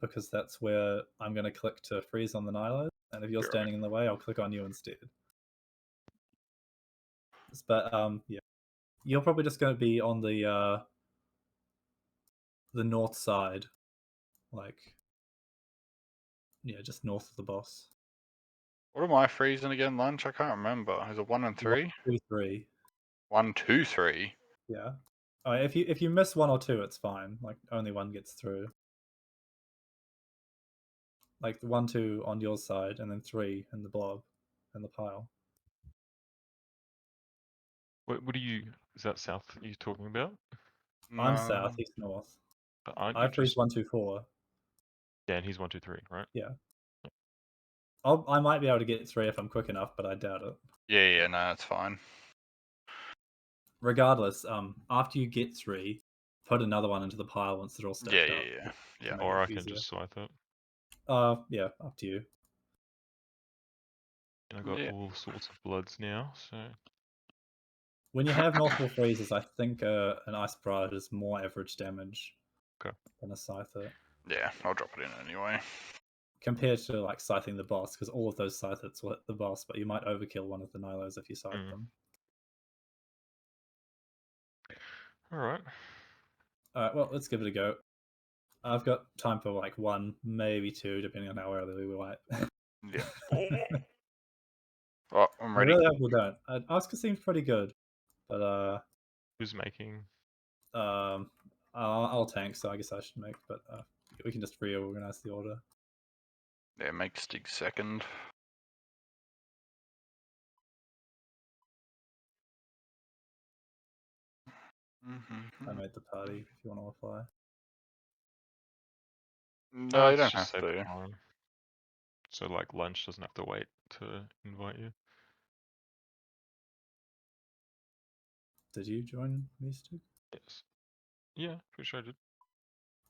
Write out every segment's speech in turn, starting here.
because that's where I'm going to click to freeze on the Nihilo. And if you're Sure. standing in the way, I'll click on you instead. But yeah, you're probably just going to be on the north side, like yeah, just north of the boss. What am I freezing again? Lunch? I can't remember. Is it 1 and 3? 1, 2, 3. 1, 2, 3. Yeah. If you miss 1 or 2, it's fine. Like only one gets through. Like 1, 2 on your side, and then 3 in the blob, in the pile. What are you? Is that south you're talking about? I'm south, he's north. Aren't I you freeze just? 1, 2, 4. Yeah, and he's 1, 2, 3, right? Yeah. I might be able to get 3 if I'm quick enough, but I doubt it. Yeah, no, that's fine. Regardless, after you get 3, put another one into the pile once they're all stacked up. Yeah. Or I can just scythe it. Yeah, up to you. And I've got all sorts of bloods now, so. When you have multiple freezes, I think an Ice Barrage is more average damage than a Scyther. Yeah, I'll drop it in anyway. Compared to like scything the boss, because all of those scythe hits will hit the boss, but you might overkill one of the Nihilos if you scythe them. Alright. Alright, well, let's give it a go. I've got time for like 1, maybe 2, depending on how early we wipe. Yeah. Oh, I'm ready. I really hope we don't. Oscar seems pretty good, but who's making? I'll tank, so I guess I should make. But we can just reorganize the order. Yeah, make Stig second. I made the party. If you want to apply. No, you don't have to. Time. So like lunch doesn't have to wait to invite you. Did you join me, Stu? Yes. Yeah, pretty sure I did.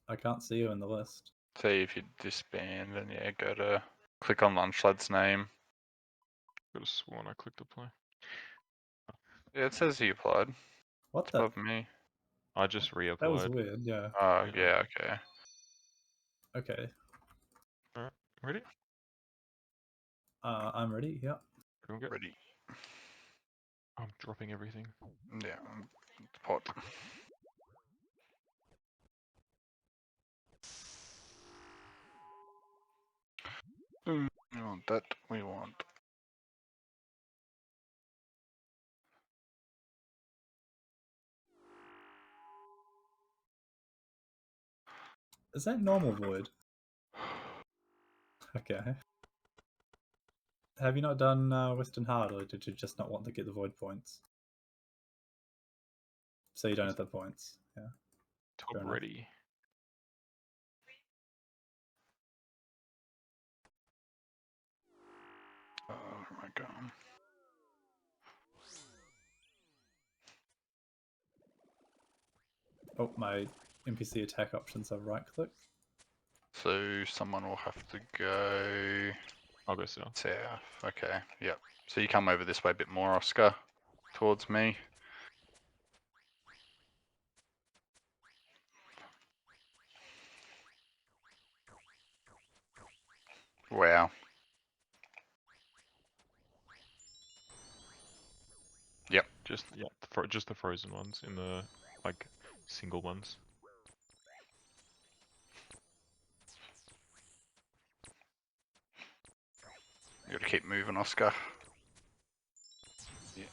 I can't see you in the list. See if you disband, then yeah, go to click on Lunchlad's name. Could have sworn I clicked apply. Yeah, it says you applied. What It's the? above me. I just reapplied. That was weird. Yeah. Oh yeah, okay. Okay. Alright, ready? I'm ready. Yeah. Ready. I'm dropping everything. Yeah, pot. We want that. We want. Is that normal void? Okay. Have you not done Western Hard, or did you just not want to get the void points? So you don't have the points. Yeah. Top ready. Oh my god. Oh, my NPC attack options are right click. So someone will have to go. I'll go south. South. Okay. Yep. So you come over this way a bit more, Oscar, towards me. Wow. Yep. Just the frozen ones in the like single ones. You gotta keep moving, Oscar. Yeah.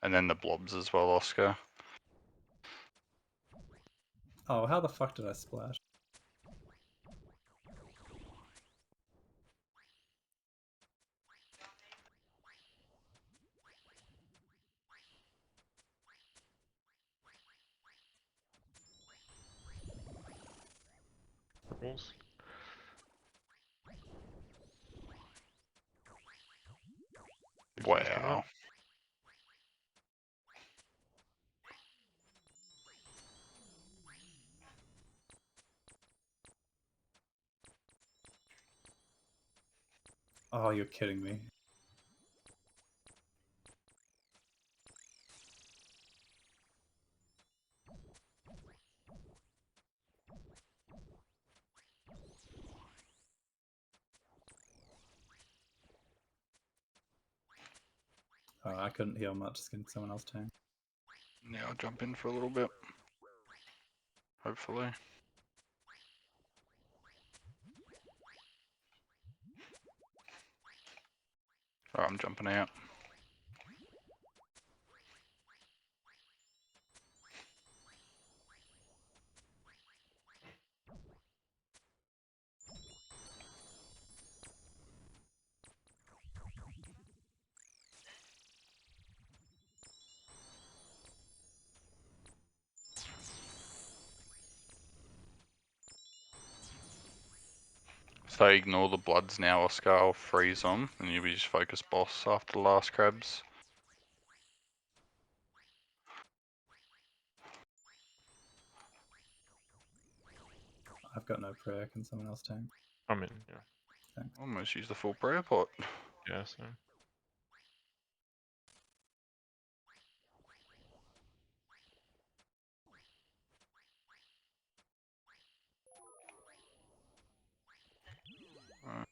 And then the blobs as well, Oscar. Oh, how the fuck did I splash? Rules. Wow. Oh, you're kidding me. Anyway, I couldn't heal much against someone else tank. Yeah, I'll jump in for a little bit. Hopefully. Oh, I'm jumping out. So ignore the bloods now, Oscar. I'll freeze them, and you'll be just focus boss after the last crabs. I've got no prayer. Can someone else tank? I'm in, yeah. Thanks. Almost use the full prayer pot. Yeah, so.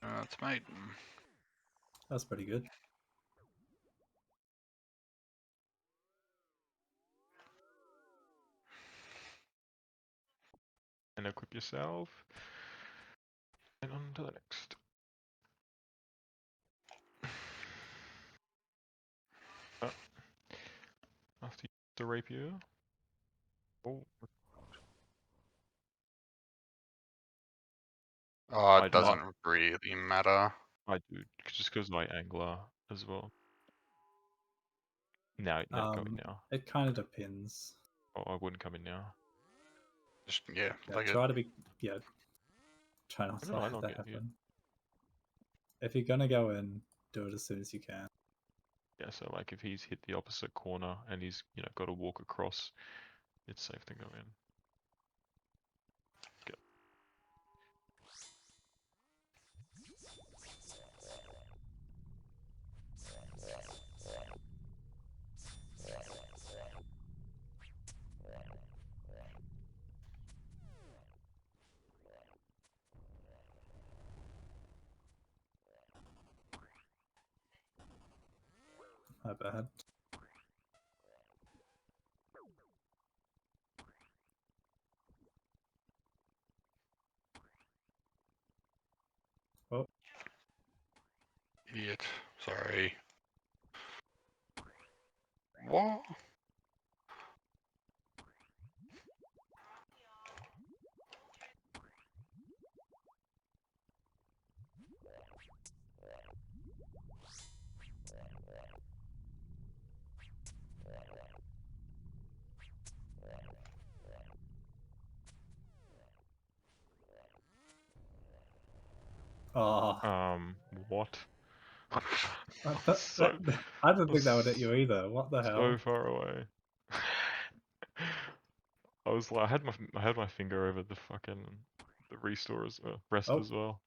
That's mate. That's pretty good. And equip yourself. And on to the next. Oh. After you use the rapier. Oh, Oh, I it doesn't really matter. I do, just because my angler as well. Now, go in now. It kind of depends. Oh, I wouldn't come in now. Just Yeah, like try to be try not to Why let not that get hit? happen. If you're gonna go in, do it as soon as you can. Yeah, so like if he's hit the opposite corner and he's got to walk across, it's safe to go in. Go. My bad. Oh, Idiot. Sorry. What? oh. What? I didn't think that would hit you either. What the hell? So far away. I was like, I had my finger over the fucking restore as well, rest Oh. as well.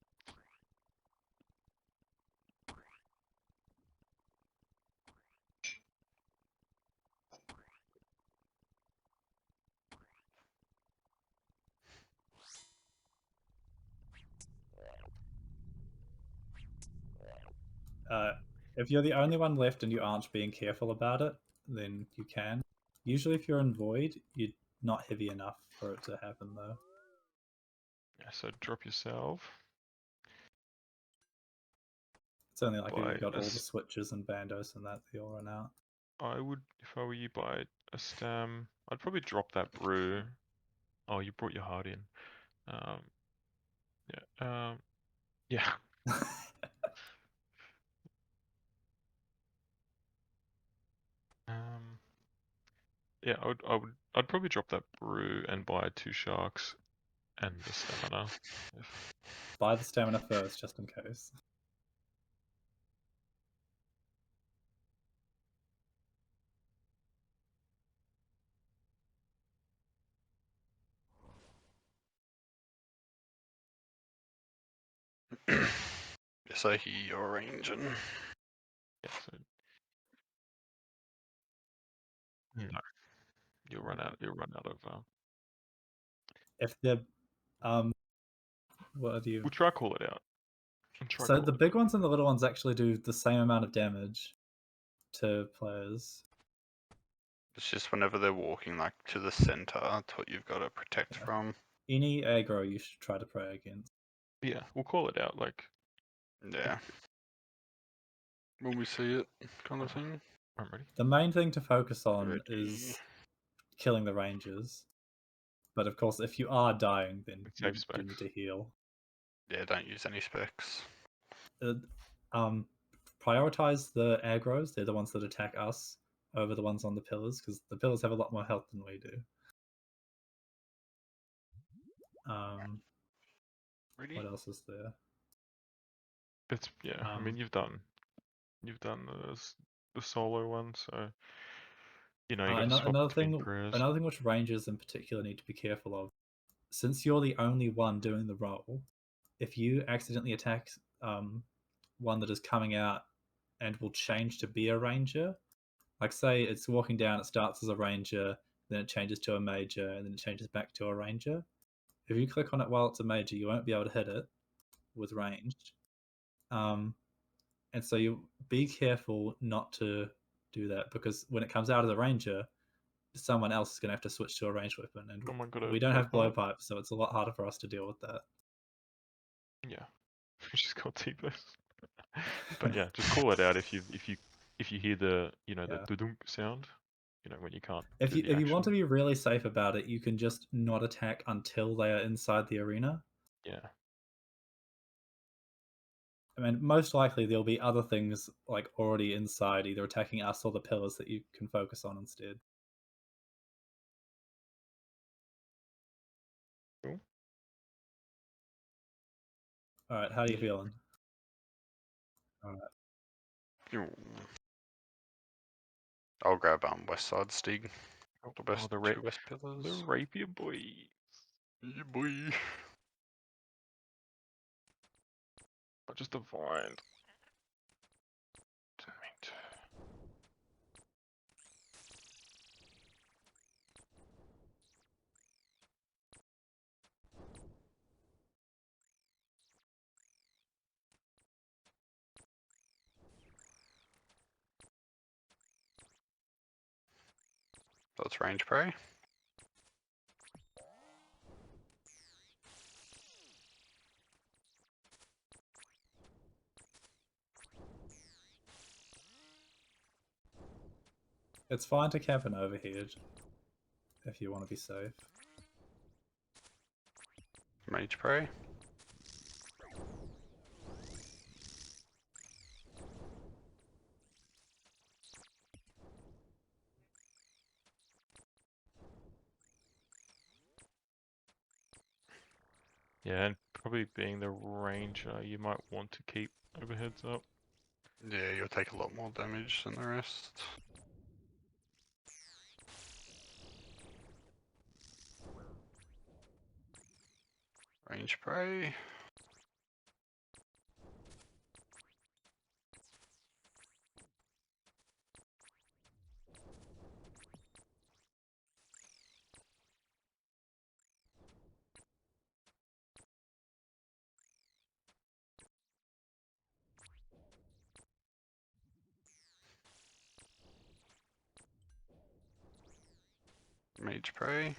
If you're the only one left and you aren't being careful about it, then you can. Usually, if you're in void, you're not heavy enough for it to happen, though. Yeah, so drop yourself. It's only like if Buy you've got a all the switches and bandos and that they'll run out. I would, if I were you, buy a stam. I'd probably drop that brew. Oh, you brought your heart in. Yeah. Yeah. Yeah, I'd probably drop that brew and buy 2 sharks and the stamina. Buy the stamina first, just in case. Yes, I hear your ranging. Yeah, so no, you'll run out of. If they're what do you? We'll try call it out. So the big ones and the little ones actually do the same amount of damage, to players. It's just whenever they're walking like to the center, that's what you've got to protect Yeah. from. Any aggro you should try to pray against. Yeah, we'll call it out. Like, Yeah. When we see it, kind of thing. I'm ready. The main thing to focus on Ready. is killing the rangers. But of course, if you are dying, then With you safe do need specs. to heal. Yeah, don't use any specs. Prioritize the aggros. They're the ones that attack us over the ones on the pillars, because the pillars have a lot more health than we do. Ready? What else is there? It's yeah. I mean, you've done the solo one, so you know you got to swap Another between thing, prayers. another thing which rangers in particular need to be careful of, since you're the only one doing the role, if you accidentally attack one that is coming out and will change to be a ranger, like say it's walking down, it starts as a ranger, then it changes to a major, and then it changes back to a ranger. If you click on it while it's a major, you won't be able to hit it with ranged. And so you be careful not to do that, because when it comes out of the ranger, someone else is going to have to switch to a ranged weapon, and Someone got we a don't have blowpipe? blowpipe, so it's a lot harder for us to deal with that. Yeah, she's got T-Bus. But yeah, just call it out if you hear the Yeah. the dunk sound, when you can't. If do you the if you want to action. be really safe about it, you can just not attack until they are inside the arena. Yeah. I mean, most likely there'll be other things like already inside, either attacking us or the pillars, that you can focus on instead. Cool. All right, how are you Yeah. feeling? All right. I'll grab West Side Stig. The best the two West Pillars. The rapier boy. Yeah, boy. Not just a vine. Damn it. That's range prey. It's fine to camp an overhead if you want to be safe. Mage prey. Yeah, and probably being the ranger, you might want to keep overheads up. Yeah, you'll take a lot more damage than the rest. Range prey. Mage prey.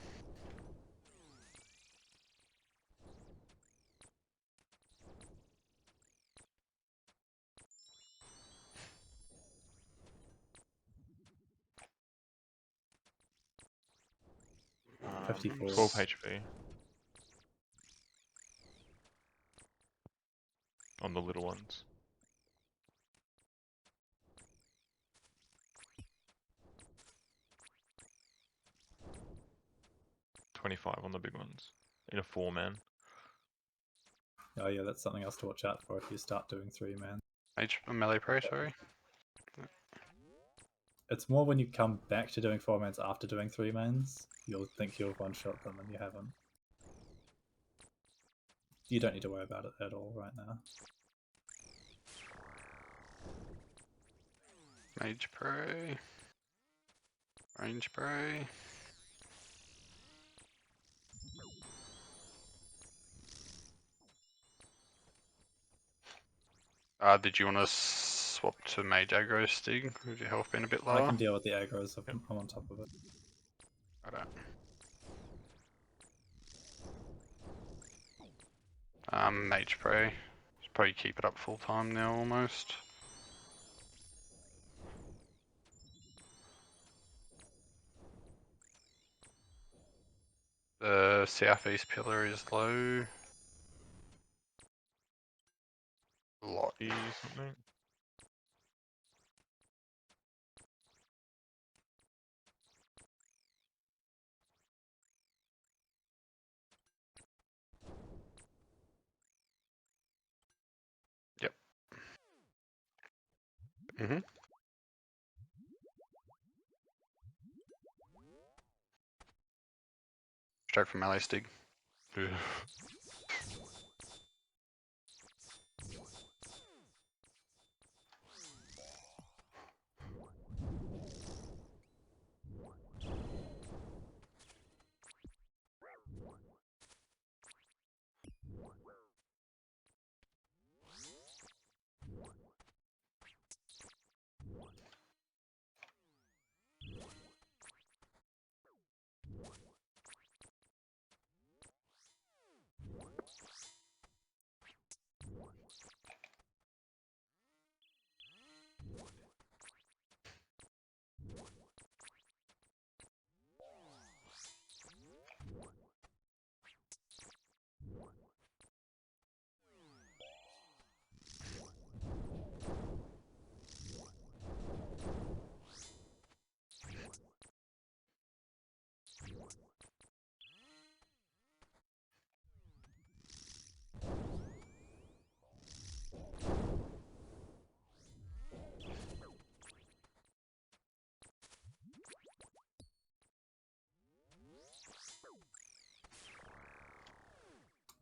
Um, 54. 12 HP. On the little ones. $25 on the big ones. In a 4-man. Oh yeah, that's something else to watch out for if you start doing 3-man. Melee prey, sorry. It's more when you come back to doing 4-mans after doing 3-mans, you'll think you'll one-shot them and you haven't. You don't need to worry about it at all right now. Mage prey. Range prey. Did you want to swap to mage aggro Stig with your health being a bit I lower. can deal with the aggro's. I'm on top of it. Righto. Mage Prey. Should probably keep it up full time now almost. The southeast pillar is low. A lot. E something. Mm-hmm. Straight from melee Stig. Yeah.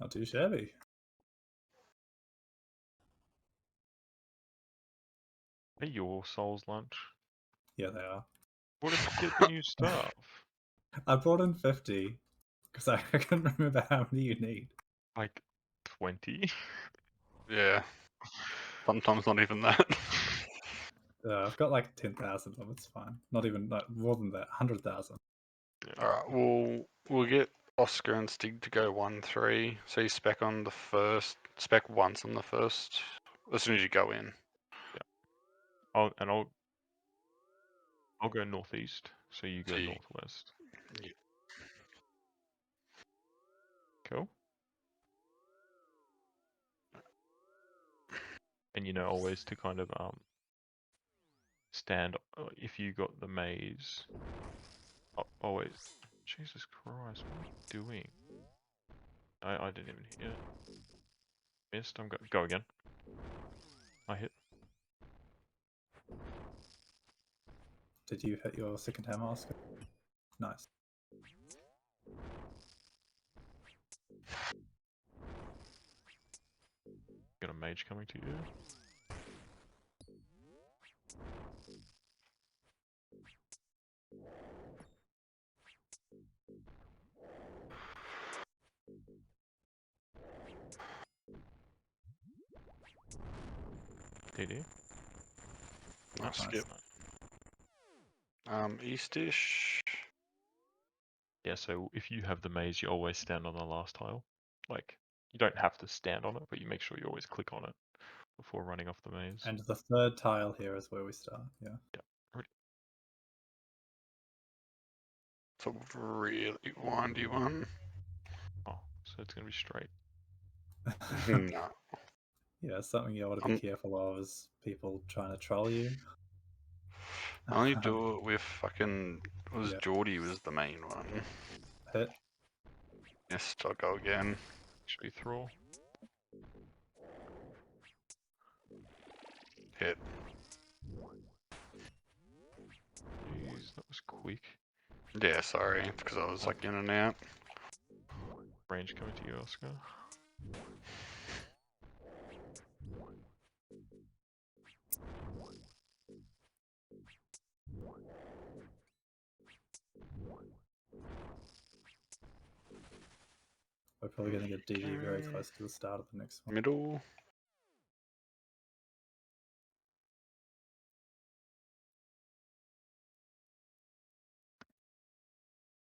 Not too shabby. Are your Souls lunch? Yeah, they are. What if you get the new stuff? I brought in 50 because I couldn't remember how many you need. Like 20? Yeah. Sometimes not even that. I've got like 10,000 of them. It's fine. Not even more than that. 100,000. Yeah. Alright, we'll get Oscar and Stig to go 1-3. So you spec on the first, spec once on the first, as soon as you go in. I'll go northeast, so you go So you- northwest. Yeah. Cool. And you know always to kind of stand if you got the maze. Always. Jesus Christ, what are you doing? I didn't even hear. Missed. Go again. I hit. Did you hit your second hammer, Oscar? Nice. Got a mage coming to you. DD. Nice Nice. skip. Eastish. Yeah, so if you have the maze, you always stand on the last tile. Like, you don't have to stand on it, but you make sure you always click on it before running off the maze. And the third tile here is where we start. Yeah. It's a really windy one. Oh, so it's gonna be straight. No. Yeah, something you want to be careful of is people trying to troll you. I only do it with fucking. It was Yeah. Geordie was the main one. Hit. Yes, I'll go again. Should be thrall. Hit. Jeez, that was quick. Yeah, sorry. It's because I was like in and out. Range coming to you, Oscar. We're probably going to get DD very close to the start of the next one. Middle.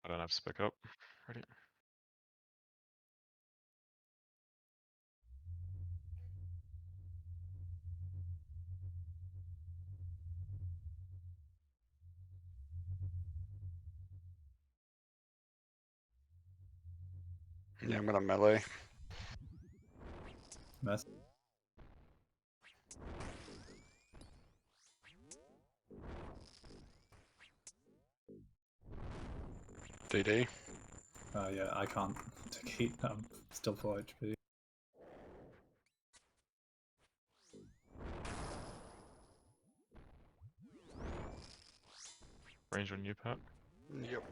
I don't have spec up. Ready? Yeah, I'm gonna melee. Mess. DD. Yeah, I can't keep still full HP. Range on you, Pat. Yep.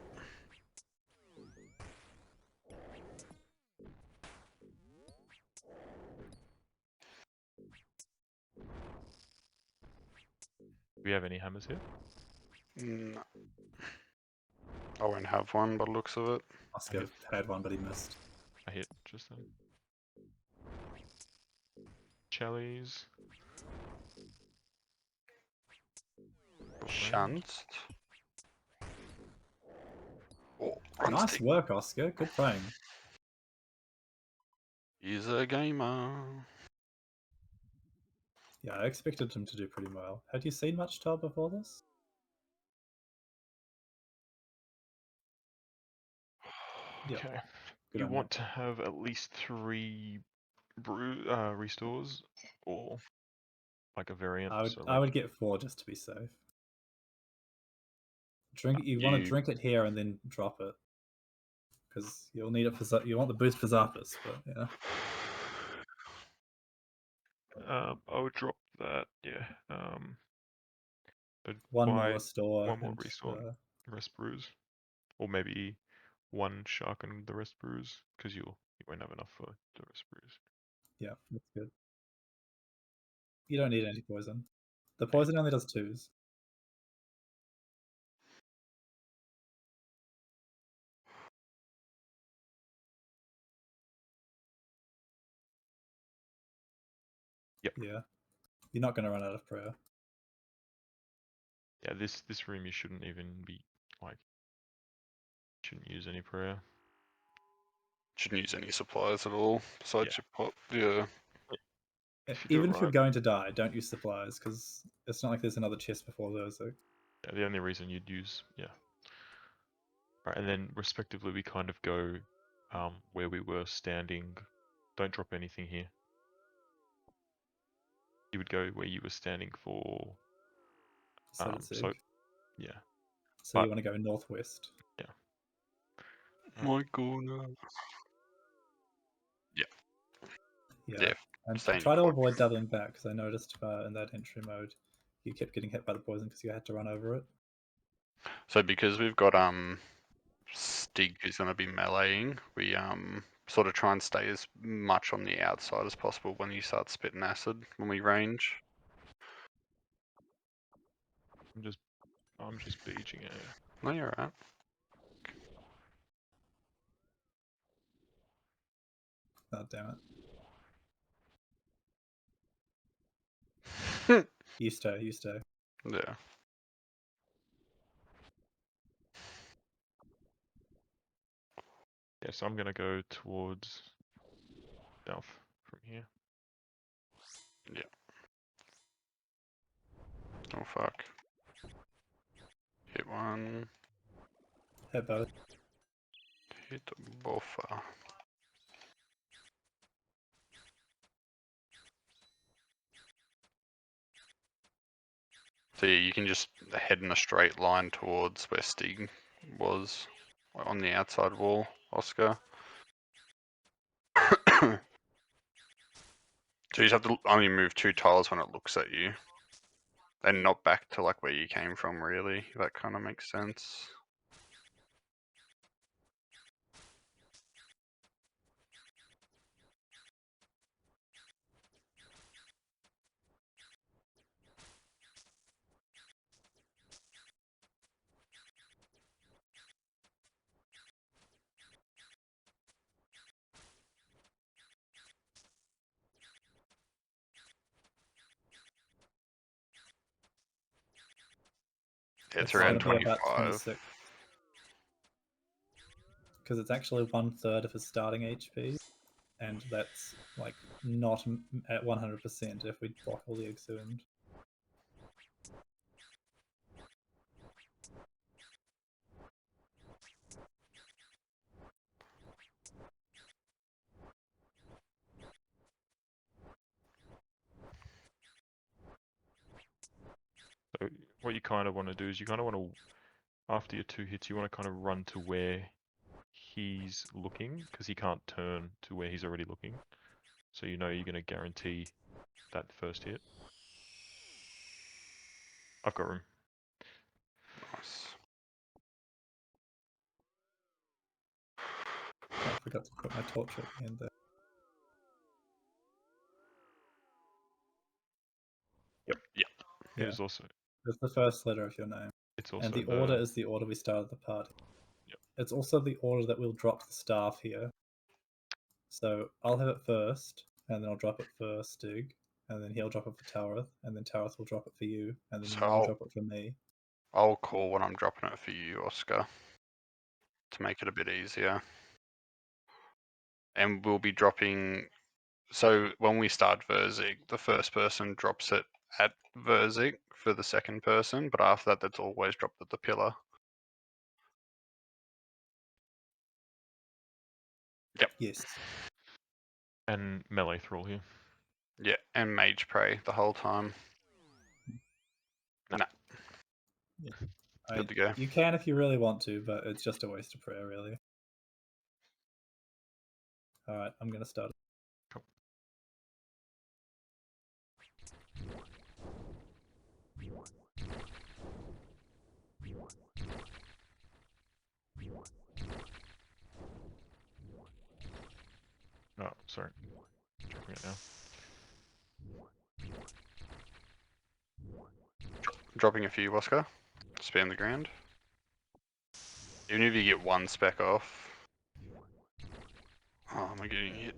Do we have any hammers here? No. I won't have one by the looks of it. Oscar had one, but he missed. I hit just then. Chellies. Shunced. Oh, run Nice stick. work, Oscar. Good playing. He's a gamer. Yeah, I expected him to do pretty well. Had you seen much Tar before this? Yeah. Okay. Good You on you. want to have at least 3 restores, or like a variant. I would so I like, would get 4 just to be safe. Drink. You want to drink it here and then drop it, because you'll need it for you want the boost for Zappas, but yeah. I would drop that. Yeah. I'd One more buy restore. one more and, restore, rest brews, or maybe one shark and the rest brews, because you won't have enough for the rest brews. Yeah, that's good. You don't need anti-poison. The poison only does 2s. Yep. Yeah. You're not going to run out of prayer. Yeah, this room you shouldn't even be like, shouldn't use any prayer. Shouldn't use any supplies at all besides Yeah. your pot. Yeah. If you do Even it if you're right. going to die, don't use supplies, because it's not like there's another chest before those. So. Yeah, the only reason you'd use, yeah. Right, and then respectively we kind of go where we were standing. Don't drop anything here. You would go where you were standing for So yeah. So you want to go northwest. Yeah. My God. Yeah. And stay in try to your avoid doubling back, because I noticed in that entry mode you kept getting hit by the poison because you had to run over it. So because we've got Stig who's going to be meleeing, we sort of try and stay as much on the outside as possible when you start spitting acid when we range. I'm just beaching it. No, you're right. Oh, damn it. You stay. Yeah. Yeah, so I'm gonna go towards south from here. Yeah. Oh fuck. Hit one. Hit both. Hit both. So yeah, you can just head in a straight line towards where Stig was on the outside wall, Oscar. So you just have to only move 2 tiles when it looks at you. And not back to like where you came from, really. If that kind of makes sense. It's around gonna be about 25. 26. because it's actually 1/3 of his starting HP, and that's like not at 100% if we block all the Exhumed. So what you kind of want to do is you kind of want to, after your 2 hits, you want to kind of run to where he's looking, because he can't turn to where he's already looking. So you know you're going to guarantee that first hit. I've got room. Nice. I forgot to put my torch at the end there. Yep. Yeah. Yeah, It is also. it's the first letter of your name. It's also And the order is the order we started the party. Yep. It's also the order that we'll drop the staff here. So I'll have it first, and then I'll drop it for Stig, and then he'll drop it for Taurith, and then Taurith will drop it for you, and then So you'll I'll- drop it for me. I'll call when I'm dropping it for you, Oscar, to make it a bit easier. And we'll be dropping. So when we start Verzik, the first person drops it at Verzik for the second person, but after that, that's always dropped at the pillar. Yep. Yes. and melee thrall here. Yeah, and Mage Prey the whole time. Nah. Nah. I, Good to go. you can if you really want to, but it's just a waste of prayer, really. Alright, I'm going to start. Cool. Oh, sorry. Dropping it now. Dropping a few, Oscar. Spam the ground. Even if you get one spec off. Oh, am I getting hit?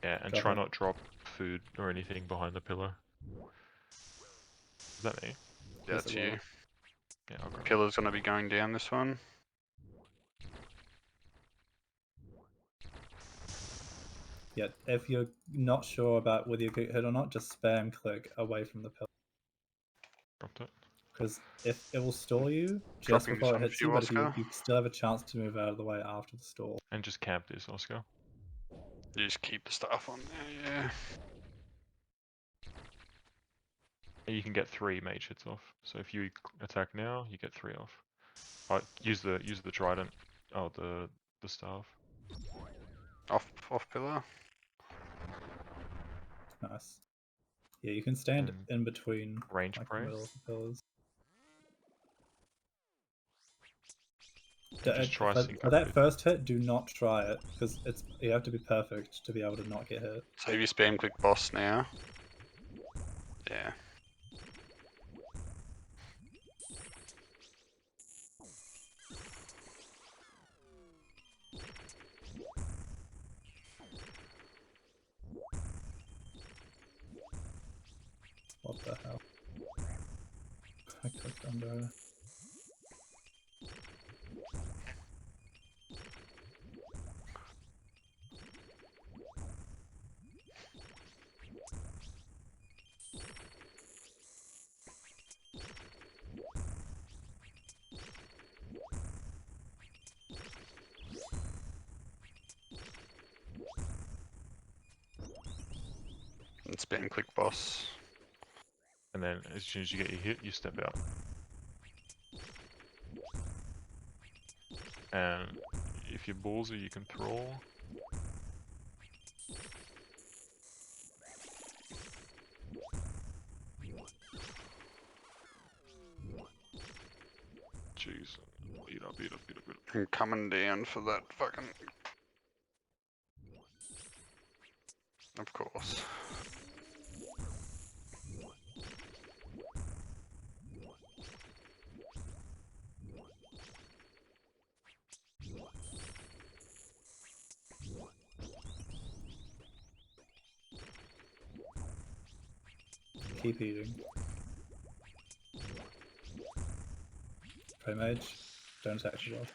Yeah, and Drop try it. not drop food or anything behind the pillar. Is that me? Yeah, Yes, that's it will. you. Yeah, I'll grab it. Pillar's gonna be going down this one. Yeah, if you're not sure about whether you get hit or not, just spam click away from the pillar. Dropped it. Because if it will stall you just Dropping before it some hits for you, you, but if you, Oscar. you still have a chance to move out of the way after the stall. And just camp this, Oscar. You just keep the stuff on there, yeah. You can get 3 mage hits off. So if you attack now, you get 3 off. Use the trident. Oh, the staff. Off pillar. Nice. Yeah, you can stand And in between range like the prey. middle of the pillars. And just try sync For up that with. first hit, do not try it because you have to be perfect to be able to not get hit. So if you spam click boss now. Yeah. What the hell? I clicked under. And spam click boss. And then as soon as you get your hit, you step out. And if you're ballsy, you can thrall. Jeez. Beat up. I'm coming down for that fucking. Of course. Keep eating. Play mage. Don't attack the world.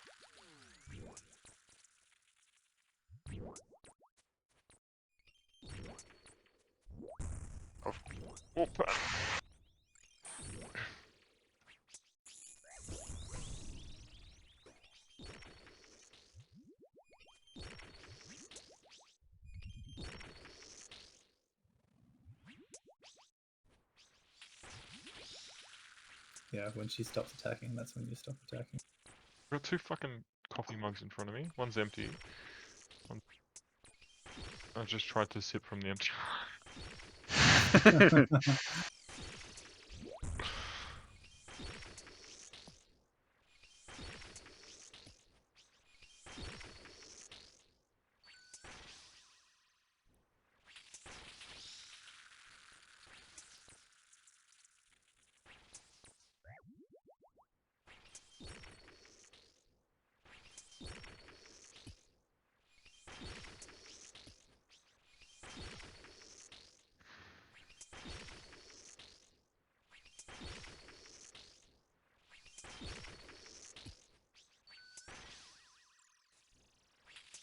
Yeah, when she stops attacking, that's when you stop attacking. I've got 2 fucking coffee mugs in front of me. One's empty. I just tried to sip from the empty.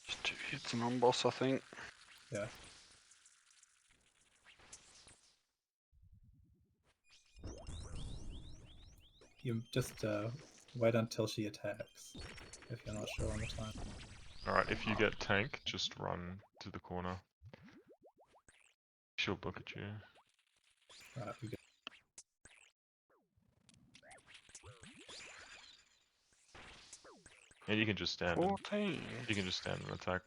Just 2 hits and on boss, I think. Yeah. You just wait until she attacks, if you're not sure on the time. Alright, if you get tank, just run to the corner. She'll look at you. Right, we go. Yeah, you can just stand. 14. You can just stand and attack.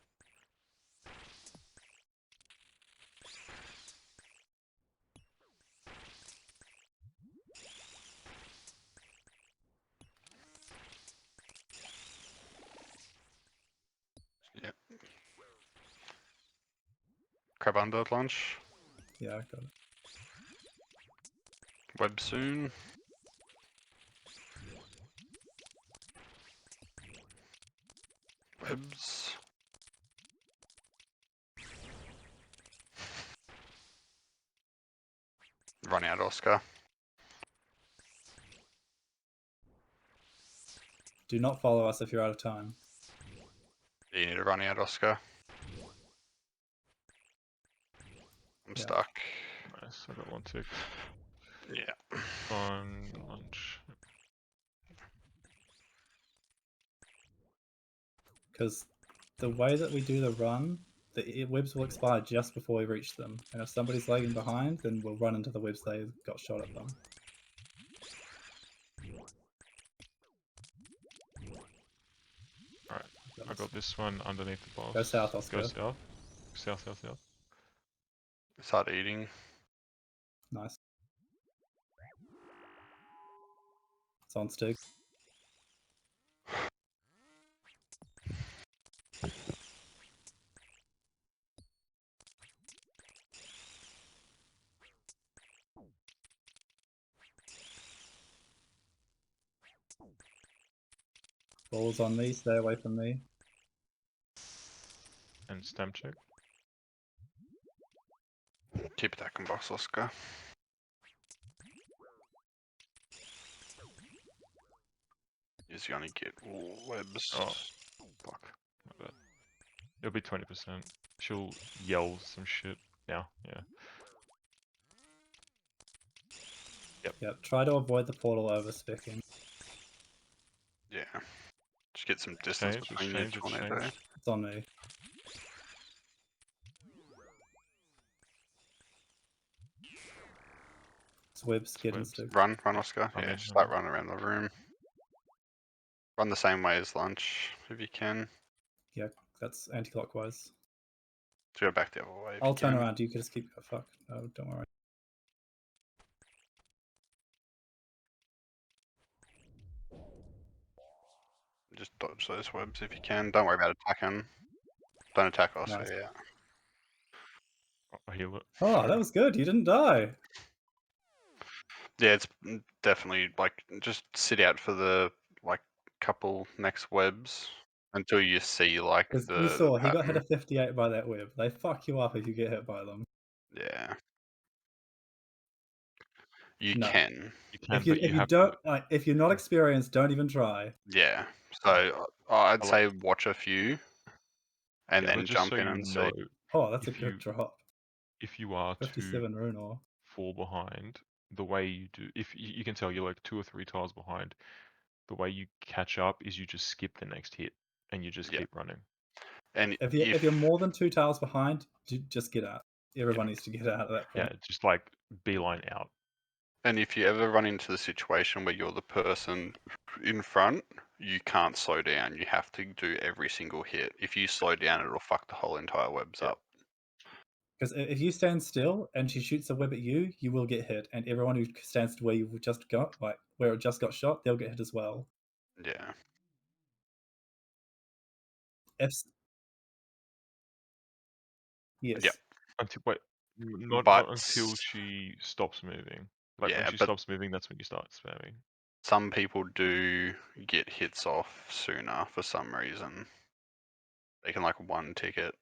Yep. Crab under lunch. Yeah, I got it. Web soon. Webs. Run out, Oscar. Do not follow us if you're out of time. You need to run out, Oscar. I'm Yeah. stuck. Nice, I got 1 tick. Yeah. On lunch. Because the way that we do the run, the webs will expire just before we reach them. And if somebody's lagging behind, then we'll run into the webs they got shot at them. Alright, I got this one underneath the boss. Go south, Oscar. Go south. South, south, south. Start eating. Nice. It's on Stig. Balls on me, stay away from me. And stamp check. Keep attacking boss, Oscar. Is gonna get webs. Oh. Fuck. My bad. It'll be 20%. She'll yell some shit now, yeah. Yep, try to avoid the portal over specking. Yeah. Just get some distance Change, between you change, tornado. change. It's on me. It's webs getting webs. Stig. Run, Oscar. I'm Yeah, in, just I'm start in. running around the room. Run the same way as lunch if you can. Yeah, that's anti-clockwise. Just go back the other way. If I'll you turn can. around. You can just keep. Oh, fuck. No, don't worry. Just dodge those webs if you can. Don't worry about attacking. Don't attack Oscar Nice. yet. I'll heal it. Oh, that was good. You didn't die. Yeah, it's definitely like just sit out for the like couple next webs until you see like Because the you saw he got hit pattern. a 58 by that web. They fuck you up if you get hit by them. Yeah. You No. can. You can, If you but you if you have don't to. if you're not experienced, don't even try. Yeah. So I'd Hello. say watch a few and Yeah, but then just so jump in you and see. know, Oh, that's a if good you drop. if you are to 57 rune ore. fall behind, the way you do, if you can tell you're like 2 or 3 tiles behind, the way you catch up is you just skip the next hit and you just Yeah. keep running. And If you're more than 2 tiles behind, just get out. Everyone needs to get out at that Yeah, point. just like beeline out. And if you ever run into the situation where you're the person in front, you can't slow down. You have to do every single hit. If you slow down, it'll fuck the whole entire webs Yeah. up. Because if you stand still and she shoots a web at you, you will get hit, and everyone who stands where you just got, like where it just got shot, they'll get hit as well. Yeah. Yes. Yep. Not until she stops moving. Like when Yeah, she but stops moving, that's when you start spamming. some people do get hits off sooner for some reason. They can like one ticket.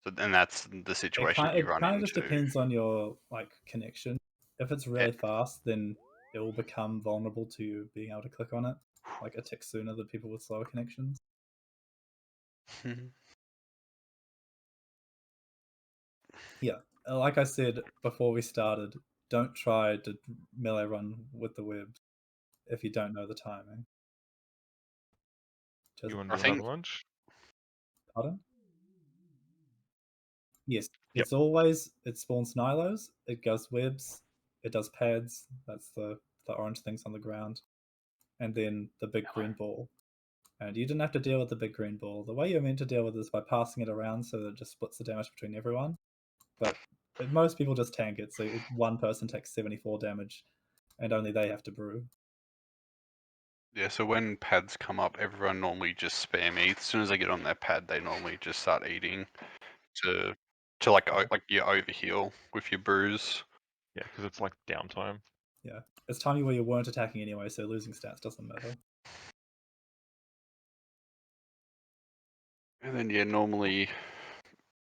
So, and that's the situation you run It into. just depends on your like connection. If it's really fast, then it will become vulnerable to you being able to click on it like a tick sooner than people with slower connections. Yeah, like I said before we started, don't try to melee run with the webs if you don't know the timing. You want I to do think- another lunch? Pardon? Yes, Yep. it's always, it spawns Nilos, it goes webs, it does pads, that's the orange things on the ground, and then the big green ball. And you didn't have to deal with the big green ball. The way you're meant to deal with it is by passing it around so that it just splits the damage between everyone. But most people just tank it, so one person takes 74 damage, and only they have to brew. Yeah, so when pads come up, everyone normally just spam eat. As soon as they get on their pad, they normally just start eating to like you overheal with your brews. Yeah, because it's like downtime. Yeah, it's timing where you weren't attacking anyway, so losing stats doesn't matter. And then yeah, normally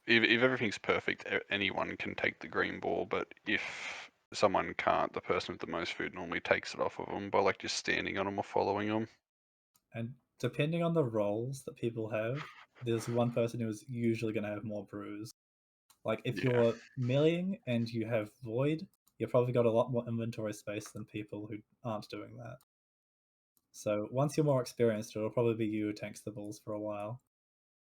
if everything's perfect, anyone can take the green ball. But if someone can't, the person with the most food normally takes it off of them by like just standing on them or following them. And depending on the roles that people have, there's one person who is usually going to have more brews. Like if you're meleeing and you have void, you've probably got a lot more inventory space than people who aren't doing that. So once you're more experienced, it'll probably be you who tanks the balls for a while.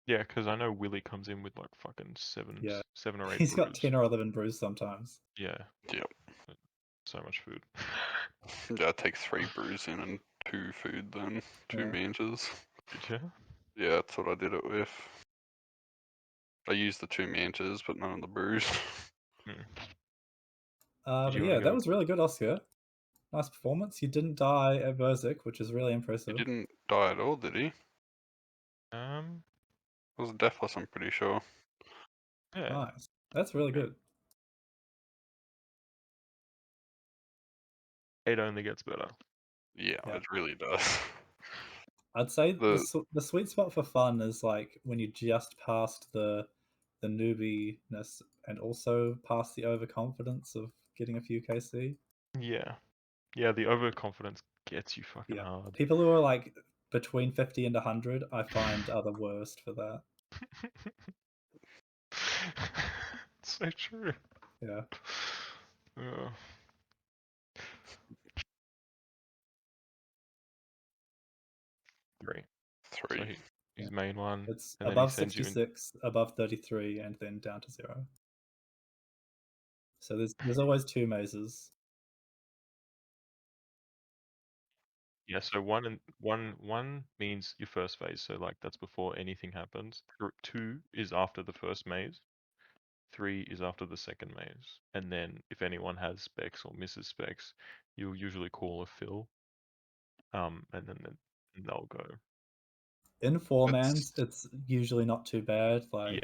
Yeah, because I know Willie comes in with like fucking 7 or 8 He's brews. got 10 or 11 brews sometimes. Yeah. Yep. So much food. Yeah, it takes 3 brews in and 2 food then, 2 mantas. Did you? Yeah, that's what I did it with. I used the 2 mantas, but none of the brews. But yeah, that was really good, Oscar. Nice performance. You didn't die at Berserk, which is really impressive. He didn't die at all, did he? It was deathless, I'm pretty sure. Yeah. Nice. That's really good. It only gets better. Yeah, it really does. I'd say the sweet spot for fun is like when you just passed the newbie-ness and also past the overconfidence of getting a few KC. Yeah. Yeah, the overconfidence gets you fucking hard. People who are like between 50 and 100, I find are the worst for that. It's so true. Yeah. Yeah. Three. So his main one. It's and above then he sends 66, above 33, and then down to 0. So there's always 2 mazes. Yeah, so one means your first phase, so like that's before anything happens. 2 is after the first maze. 3 is after the second maze. And then if anyone has specs or misses specs, you'll usually call a fill. And then they'll go. In 4-mans, it's usually not too bad. Like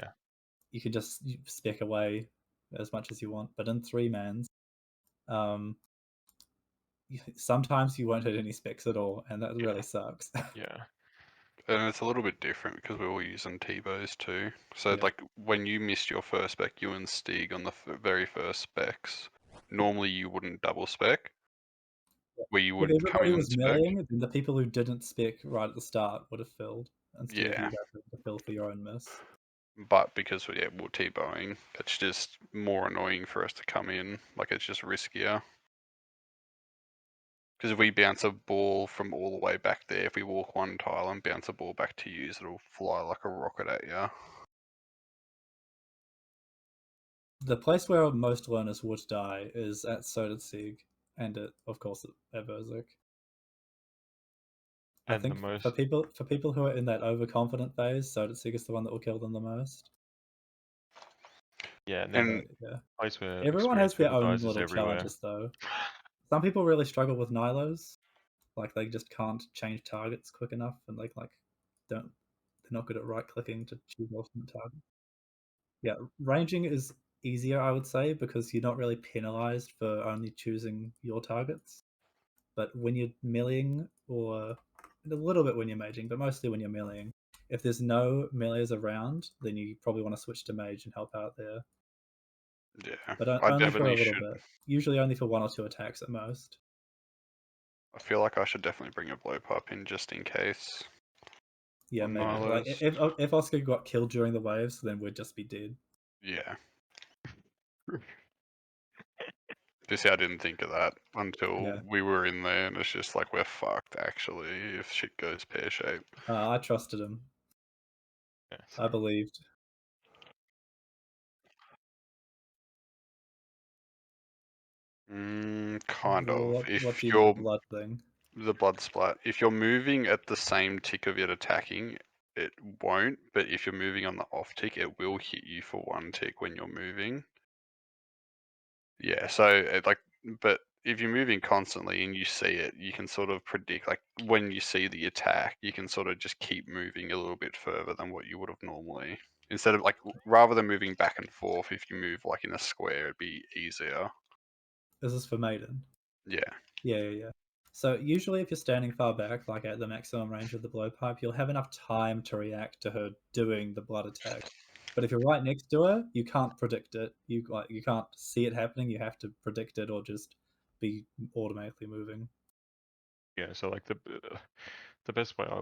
you can just spec away as much as you want. But in 3-mans, sometimes you won't hit any specs at all, and that really sucks. Yeah. And it's a little bit different because we're all using T-bows too. So like when you missed your first spec, you and Stig on the very first specs, normally you wouldn't double spec, where you If would come everybody in and was spec. milling, then the people who didn't spec right at the start would have filled instead of Yeah. you guys having to fill for your own miss. But because we're T-bowing, it's just more annoying for us to come in. Like, it's just riskier. Because if we bounce a ball from all the way back there, if we walk one tile and bounce a ball back to use, it'll fly like a rocket at you. The place where most learners would die is at Sodersieg and of course at Berserk. I And the think most for people who are in that overconfident phase, Sodersieg is the one that will kill them the most. yeah, and But, then yeah. place where Everyone has experienced their people own dies is little everywhere. challenges though. Some people really struggle with Nilos. Like they just can't change targets quick enough and they're not good at right clicking to choose ultimate target. Yeah, ranging is easier, I would say, because you're not really penalized for only choosing your targets. But when you're milling, or a little bit when you're maging, but mostly when you're milling, if there's no melees around, then you probably want to switch to mage and help out there. Yeah, But I only for a definitely little should. bit. Usually only for 1 or 2 attacks at most. I feel like I should definitely bring a blowpipe in just in case. Yeah, On maybe. Like Nilos. if Oscar got killed during the waves, then we'd just be dead. Yeah. See, I didn't think of that until Yeah. we were in there, and it's just like we're fucked actually if shit goes pear-shaped. I trusted him. Yeah, I believed. Kind of. If What do you mean, you're the blood thing? the blood splat, if you're moving at the same tick of it attacking, it won't. But if you're moving on the off tick, it will hit you for 1 tick when you're moving. Yeah. So but if you're moving constantly and you see it, you can sort of predict, like when you see the attack, you can sort of just keep moving a little bit further than what you would have normally. Instead of rather than moving back and forth, if you move like in a square, it'd be easier. Is this for Maiden? Yeah. Yeah. So usually if you're standing far back, like at the maximum range of the blowpipe, you'll have enough time to react to her doing the blood attack. But if you're right next to her, you can't predict it. You can't see it happening. You have to predict it or just be automatically moving. Yeah, so like the best way I